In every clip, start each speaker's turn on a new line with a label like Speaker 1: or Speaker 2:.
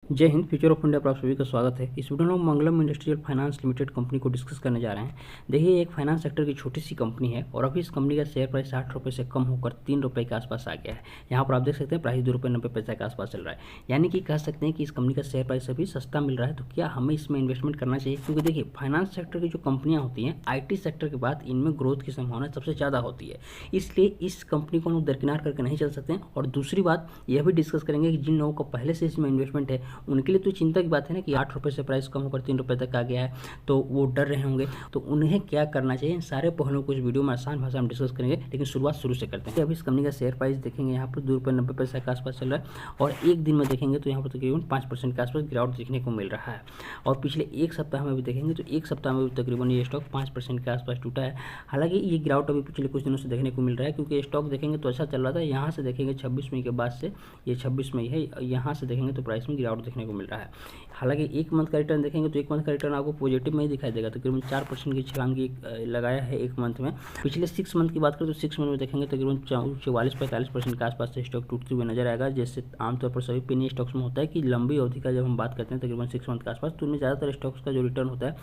Speaker 1: जय Hind. Future of India पर आप सभी का स्वागत है। इस वीडियो में हम मंगलम इंडस्ट्रियल फाइनेंस लिमिटेड कंपनी को डिस्कस करने जा रहे हैं। देखिए, ये एक फाइनेंस सेक्टर की छोटी सी कंपनी है और अभी इस कंपनी का शेयर प्राइस 60 रुपये से कम होकर 3 रुपये के आसपास आ गया है। यहाँ पर आप देख सकते हैं प्राइस 2 रुपये 90 पैसे के आसपास चल रहा है। यानी कि कह सकते हैं कि इस कंपनी का शेयर प्राइस अभी सस्ता मिल रहा है। तो क्या हमें इसमें इन्वेस्टमेंट करना चाहिए? क्योंकि देखिए, फाइनेंस सेक्टर की जो कंपनियाँ होती हैं, IT सेक्टर के बाद इनमें ग्रोथ की संभावना सबसे ज़्यादा होती है। इसलिए इस कंपनी को हम दरकिनार करके नहीं चल सकते हैं। और दूसरी बात यह भी डिस्कस करेंगे कि जिन लोगों का पहले से इसमें इन्वेस्टमेंट है उनके लिए तो चिंता की बात है ना कि 8 रुपये से प्राइस कम होकर 3 रुपये तक आ गया है, तो वो डर रहे होंगे। तो उन्हें क्या करना चाहिए, इन सारे पहलुओं को इस वीडियो में आसान भाषा में डिस्कस करेंगे। लेकिन शुरुआत शुरू से करते हैं। अभी इस कंपनी का शेयर प्राइस देखेंगे, यहाँ पर 2 रुपये 90 पैसे के आसपास चल रहा है और एक दिन में देखेंगे तो यहाँ पर तकरीबन 5% के आसपास गिरावट देखने को मिल रहा है। और पिछले एक सप्ताह में भी देखेंगे तो एक सप्ताह में भी तकरीबन ये स्टॉक 5% के आसपास टूटा है। हालांकि ये गिरावट अभी पिछले कुछ दिनों से देखने को मिल रहा है, क्योंकि स्टॉक देखेंगे तो अच्छा चल रहा था। यहाँ से देखेंगे 26 मई के बाद से, ये 26 मई है, यहाँ से देखेंगे तो प्राइस में गिरावट देखने को मिल रहा है। हालांकि एक मंथ का रिटर्न देखेंगे तो एक मंथ का रिटर्न आपको पॉजिटिव में ही दिखाई देगा। तकरीबन 4% की छलांगी लगाया है एक मंथ में। पिछले 6 मंथ की बात करें तो 6 मंथ में देखेंगे तकरीबन 44-45% के आसपास से स्टॉक टूटते हुए नजर आएगा। जैसे आमतौर पर सभी पेनी स्टॉक्स में होता है कि लंबी अवधि का जब हम बात करते हैं तकरीबन 6 मंथ के आसपास, तो उनमें ज़्यादातर स्टॉक्स का जो रिटर्न होता है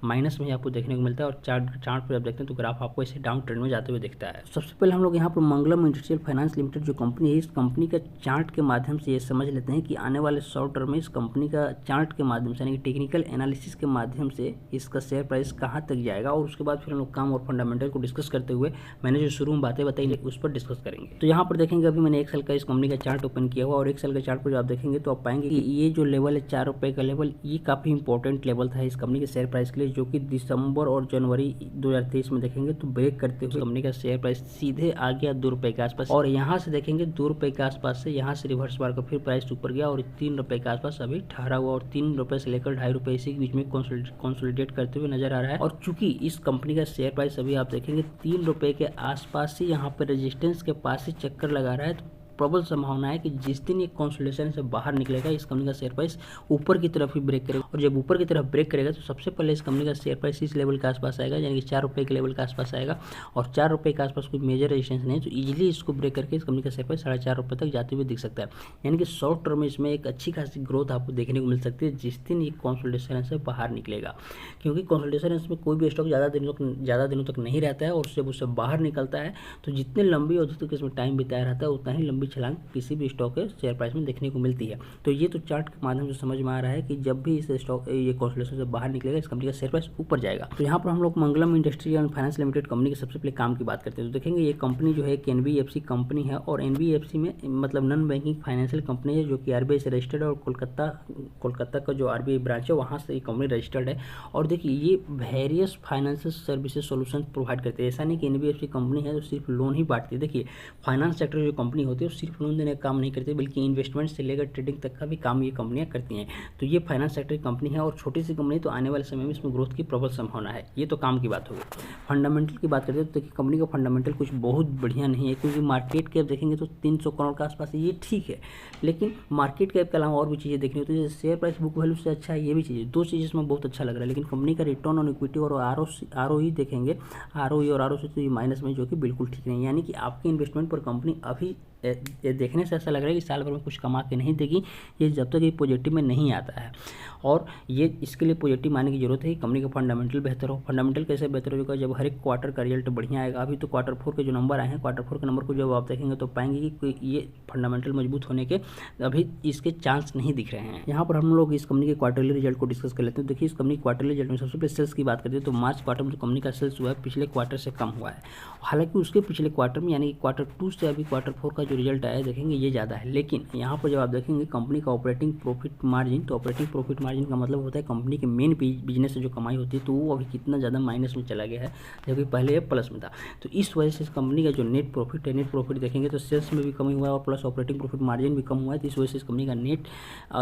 Speaker 1: माइनस में ही आपको देखने को मिलता है। और चार्ट पर आप देखते हैं तो ग्राफ आपको ऐसे डाउन ट्रेंड में जाते हुए दिखता है। सबसे पहले हम लोग यहाँ पर मंगलम इंडस्ट्रियल फाइनेंस लिमिटेड जो कंपनी है, इस कंपनी का चार्ट के माध्यम से ये समझ लेते हैं कि आने वाले शॉर्ट टर्म में इस कंपनी का चार्ट के माध्यम से, यानी कि टेक्निकल एनालिसिस के माध्यम से इसका शेयर प्राइस कहाँ तक जाएगा। और उसके बाद फिर हम लोग काम और फंडामेंटल को डिस्कस करते हुए मैंने जो शुरू में बातें बताई उस पर डिस्कस करेंगे। तो यहाँ पर देखेंगे अभी मैंने एक साल का इस कंपनी का चार्ट ओपन किया हुआ और एक साल का चार्ट पर जो आप देखेंगे तो आप पाएंगे कि ये जो लेवल है 4 रुपये का लेवल, ये काफ़ी इंपॉर्टेंट लेवल था इस कंपनी के शेयर प्राइस के लिए, जो कि दिसंबर और जनवरी 2023 में देखेंगे तो ब्रेक करते हुए कंपनी का शेयर प्राइस सीधे आ गया 2 रुपये के आसपास। और यहाँ से देखेंगे 2 रुपये के आसपास से यहाँ से रिवर्स मार कर फिर प्राइस ऊपर गया और 3 रुपये के आसपास अभी ठहरा हुआ और 3 रुपये से लेकर 2.5 रुपये इसी के बीच में कंसोलिडेट करते हुए नजर आ रहा है। और चूंकि इस कंपनी का शेयर प्राइस अभी आप देखेंगे 3 रुपये के आसपास ही यहाँ पर रेजिस्टेंस के पास ही चक्कर लगा रहा है, तो प्रबल संभावना है कि जिस दिन ये कंसोलिडेशन से बाहर निकलेगा इस कंपनी का शेयर प्राइस ऊपर की तरफ ही ब्रेक करेगा। और जब ऊपर की तरफ ब्रेक करेगा तो सबसे पहले इस कंपनी का शेयर प्राइस इस लेवल के आसपास आएगा, यानी कि 4 रुपये के लेवल के आसपास आएगा। और 4 रुपये के आसपास कोई मेजर रेजिस्टेंस नहीं है तो इजीली इसको ब्रेक करके इस कंपनी का शेयर प्राइस 4.5 रुपये तक जाते हुए दिख सकता है। यानी कि शॉर्ट टर्म में इसमें एक अच्छी खासी ग्रोथ आपको देखने को मिल सकती है जिस दिन ये कंसोलिडेशन से बाहर निकलेगा। क्योंकि कंसोलिडेशन इसमें कोई भी स्टॉक ज़्यादा दिनों तक नहीं रहता है और जब उससे बाहर निकलता है तो जितने लंबी अवधि तक इसमें टाइम बिताया रहता है उतना ही लंबी छलांग किसी भी स्टॉक के शेयर प्राइस में देखने को मिलती है। तो ये तो चार्ट के माध्यम से समझ में आ रहा है कि जब भी इस स्टॉक ये कंसोलिडेशन से बाहर निकलेगा इस कंपनी का शेयर प्राइस ऊपर जाएगा। तो यहाँ पर हम लोग Mangalam industrial and finance limited company के सबसे पहले काम की बात करते हैं। तो देखेंगे ये कंपनी जो है एक NBFC कंपनी है और NBFC में मतलब नॉन बैंकिंग फाइनेंशियल कंपनी है जो कि RBI से रजिस्टर्ड है और कोलकाता का जो RBI ब्रांच है वहाँ से ये कंपनी रजिस्टर्ड है। और देखिए ये various financial services solution provide करते हैं। ऐसा नहीं कि NBFC कंपनी है तो सिर्फ लोन ही बांटती है। देखिए, फाइनेंस सेक्टर जो कंपनी होती है वो सिर्फ लोन देने का काम नहीं करती बल्कि इन्वेस्टमेंट से लेकर ट्रेडिंग तक का भी काम ये कंपनियां करती हैं। तो ये फाइनेंस सेक्टर की कंपनी है और छोटी सी कंपनी, तो आने वाले समय में इसमें ग्रोथ की प्रबल संभावना है। ये तो काम की बात होगी। फंडामेंटल की बात करते हैं तो देखिए कंपनी का फंडामेंटल कुछ बहुत बढ़िया नहीं है, क्योंकि मार्केट कैप देखेंगे तो 300 करोड़ के आसपास है, ये ठीक है। लेकिन मार्केट कैप के अलावा और भी चीज़ें देखनी होती है, जैसे शेयर प्राइस बुक वैल्यू से अच्छा है, ये भी चीज़ें, दो चीज़ें इसमें बहुत अच्छा लग रहा है। लेकिन कंपनी का रिटर्न ऑन इक्विटी और ROE देखेंगे, ROE और ROC तो ये माइनस में, जो कि बिल्कुल ठीक नहीं है। यानी कि आपके इन्वेस्टमेंट पर कंपनी अभी ये देखने से ऐसा लग रहा है कि साल भर में कुछ कमा के नहीं देगी, ये जब तक ये पॉजिटिव में नहीं आता है। और ये इसके लिए पॉजिटिव मानने की जरूरत है कि कंपनी का फंडामेंटल बेहतर हो। फंडामेंटल कैसे बेहतर होगा? जब हर एक क्वार्टर का रिजल्ट बढ़िया आएगा। अभी तो Q4 के जो नंबर आए हैं, Q4 के नंबर को जब आप देखेंगे तो पाएंगे कि ये फंडामेंटल मजबूत होने के अभी इसके चांस नहीं दिख रहे हैं। यहाँ पर हम लोग इस कंपनी के क्वार्टरली रिजल्ट को डिस्कस कर लेते हैं। देखिए, इस कंपनी क्वार्टरली रिजल्ट में सबसे पहले सेल्स की बात करते हैं तो मार्च क्वार्टर में जो कंपनी का सेल्स हुआ है पिछले क्वार्टर से कम हुआ है। हालांकि उसके पिछले क्वार्टर में यानी कि Q2 से अभी Q4 का जो रिजल्ट आया देखेंगे ये ज़्यादा है। लेकिन यहाँ पर जब आप देखेंगे कंपनी का ऑपरेटिंग प्रॉफिट मार्जिन, तो ऑपरेटिंग प्रॉफिट मार्जिन का मतलब होता है कंपनी के मेन बिजनेस से जो कमाई होती है, तो वो अभी कितना ज़्यादा माइनस में चला गया है, जबकि पहले ये प्लस में था। तो इस वजह से इस कंपनी का जो नेट प्रॉफिट है, नेट प्रॉफिट देखेंगे तो सेल्स में भी कमी हुआ है और प्लस ऑपरेटिंग प्रॉफिट मार्जिन भी कम हुआ है। तो इस वजह से इस कंपनी का नेट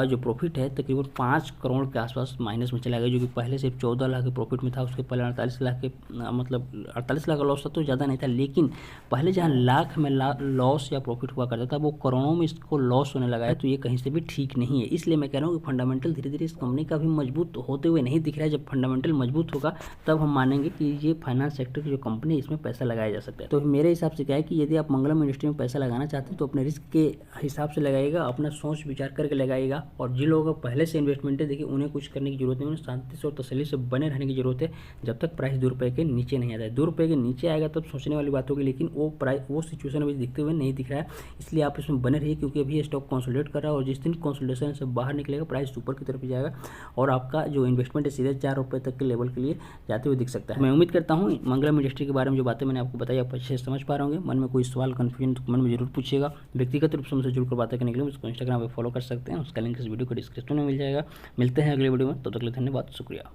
Speaker 1: जो प्रॉफिट है तकरीबन 5 करोड़ के आसपास माइनस में चला गया, जो कि पहले सिर्फ 14 लाख के प्रॉफिट में था। उसके पहले 48 लाख के मतलब 48 लाख का लॉस था, तो ज़्यादा नहीं था। लेकिन पहले जहाँ लाख में लॉस या प्रॉफिट हुआ करता था वो करोड़ों में इसको लॉस होने लगा है, तो ये कहीं से भी ठीक नहीं है। इसलिए मैं कह रहा हूँ कि फंडामेंटल धीरे धीरे इस कंपनी का अभी मजबूत होते हुए नहीं दिख रहा है। जब फंडामेंटल मजबूत होगा तब हम मानेंगे कि ये फाइनेंस सेक्टर की जो कंपनी है इसमें पैसा लगाया जा सकता है। तो मेरे हिसाब से क्या है कि यदि आप मंगलम इंडस्ट्री में पैसा लगाना चाहते हैं तो अपने रिस्क के हिसाब से लगाइएगा, अपना सोच विचार करके लगाइएगा। और जिन लोगों का पहले से इन्वेस्टमेंट है, देखिए उन्हें कुछ करने की जरूरत नहीं, उन्हें शांति से और तसल्ली से बने रहने की जरूरत है जब तक प्राइस 2 रुपये के नीचे नहीं आता है। 2 रुपये के नीचे आएगा तब सोचने वाली बात होगी, लेकिन वो सिचुएशन अभी दिखते हुए नहीं दिख रहा है। इसलिए आप इसमें बने रहिए, क्योंकि अभी ये स्टॉक कंसोलिडेट कर रहा है और जिस दिन कंसोलिडेशन से बाहर निकलेगा प्राइस ऊपर की तरफ जाएगा और आपका जो इन्वेस्टमेंट है सीधे 4 रुपये तक के लेवल के लिए जाते हुए दिख सकता है। मैं उम्मीद करता हूँ मंगलम इंडस्ट्री के बारे में जो बातें मैंने आपको बताई आप अच्छे से समझ पा रहे होंगे। मन में कोई सवाल कन्फ्यूजन तो मन में जरूर पूछिएगा। व्यक्तिगत रूप से मुझसे जुड़कर बातें करने के लिए मुझको इंस्टाग्राम पर फॉलो कर सकते हैं, उसका लिंक इस वीडियो को डिस्क्रिप्शन में मिल जाएगा। मिलते हैं अगले वीडियो में, तब तक के लिए धन्यवाद, शुक्रिया।